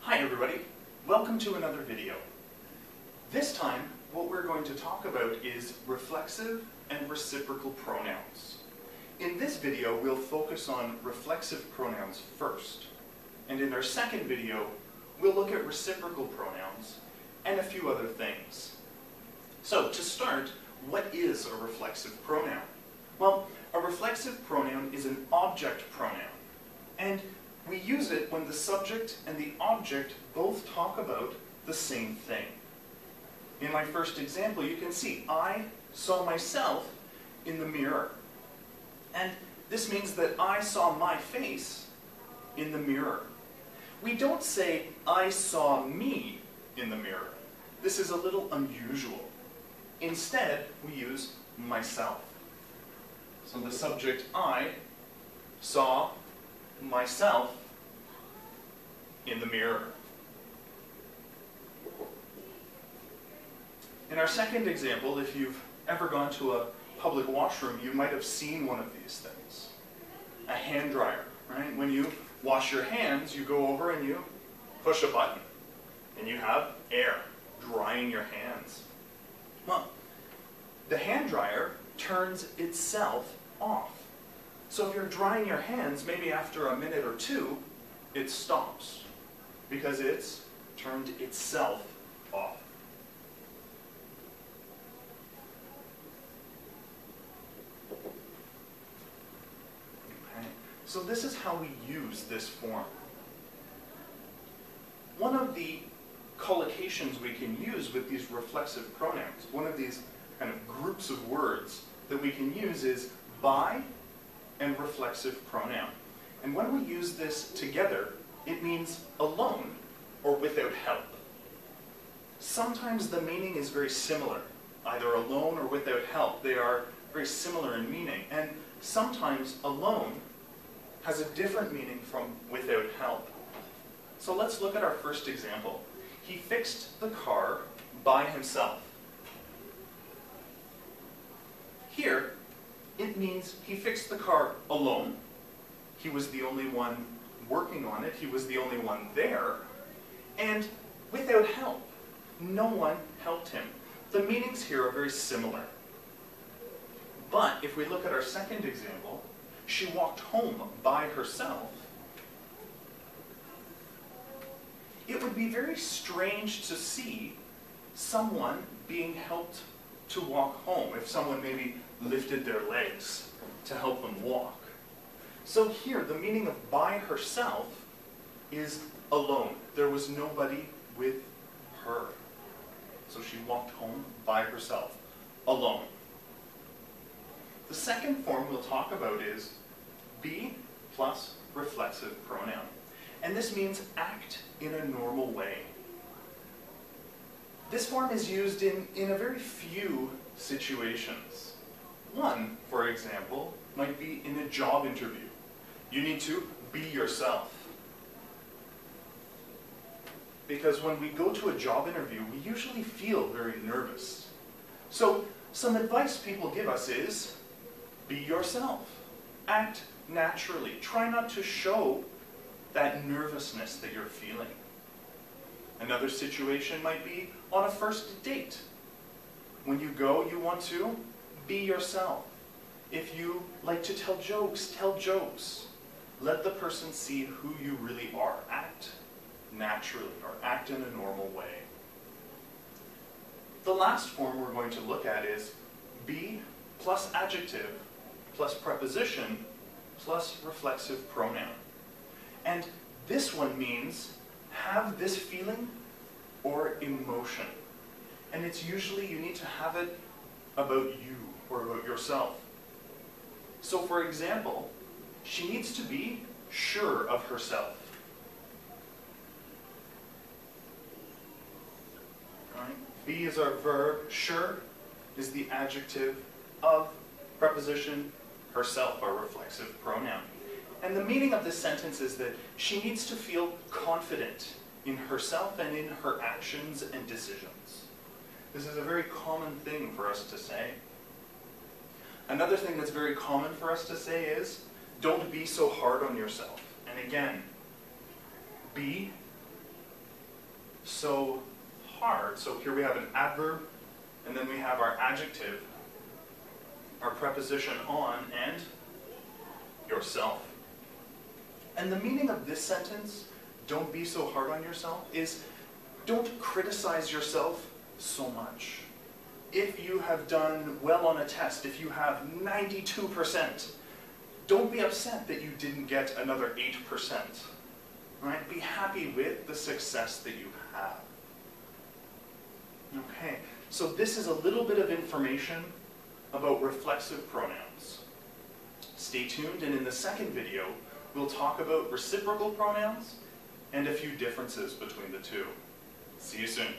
Hi everybody, welcome to another video. This time what we're going to talk about is reflexive and reciprocal pronouns. In this video we'll focus on reflexive pronouns first, and in our second video we'll look at reciprocal pronouns and a few other things. So to start, what is a reflexive pronoun? Well, a reflexive pronoun is an object pronoun, and we use it when the subject and the object both talk about the same thing. In my first example, you can see I saw myself in the mirror. And this means that I saw my face in the mirror. We don't say I saw me in the mirror. This is a little unusual. Instead, we use myself. So the subject I saw myself in the mirror. In our second example, if you've ever gone to a public washroom, you might have seen one of these things. A hand dryer, right? When you wash your hands, you go over and you push a button, and you have air drying your hands. Well, the hand dryer turns itself off. So if you're drying your hands, maybe after a minute or two, it stops because it's turned itself off. Okay. So this is how we use this form. One of the collocations we can use with these reflexive pronouns, one of these kind of groups of words that we can use is by and reflexive pronoun. And when we use this together, it means alone or without help. Sometimes the meaning is very similar, either alone or without help. They are very similar in meaning. And sometimes alone has a different meaning from without help. So let's look at our first example. He fixed the car by himself. Here, it means he fixed the car alone. He was the only one working on it. He was the only one there. And without help. No one helped him. The meanings here are very similar. But if we look at our second example, she walked home by herself. It would be very strange to see someone being helped to walk home if someone maybe lifted their legs to help them walk. So here, the meaning of by herself is alone. There was nobody with her. So she walked home by herself, alone. The second form we'll talk about is be plus reflexive pronoun. And this means act in a normal way. This form is used in a very few situations. One, for example, might be in a job interview. You need to be yourself. Because when we go to a job interview, we usually feel very nervous. So some advice people give us is, be yourself. Act naturally. Try not to show that nervousness that you're feeling. Another situation might be on a first date. When you go, you want to be yourself. If you like to tell jokes, tell jokes. Let the person see who you really are. Act naturally, or act in a normal way. The last form we're going to look at is be plus adjective plus preposition plus reflexive pronoun. And this one means have this feeling or emotion. And it's usually you need to have it about you or about yourself. So for example, she needs to be sure of herself. Right? Be is our verb, sure is the adjective, of, preposition, herself, our reflexive pronoun. And the meaning of this sentence is that she needs to feel confident in herself and in her actions and decisions. This is a very common thing for us to say. Another thing that's very common for us to say is, don't be so hard on yourself. And again, be so hard. So here we have an adverb, and then we have our adjective, our preposition on, and yourself. And the meaning of this sentence, don't be so hard on yourself, is don't criticize yourself so much. If you have done well on a test, if you have 92%, don't be upset that you didn't get another 8%. Right? Be happy with the success that you have. Okay, so this is a little bit of information about reflexive pronouns. Stay tuned, and in the second video, we'll talk about reciprocal pronouns and a few differences between the two. See you soon.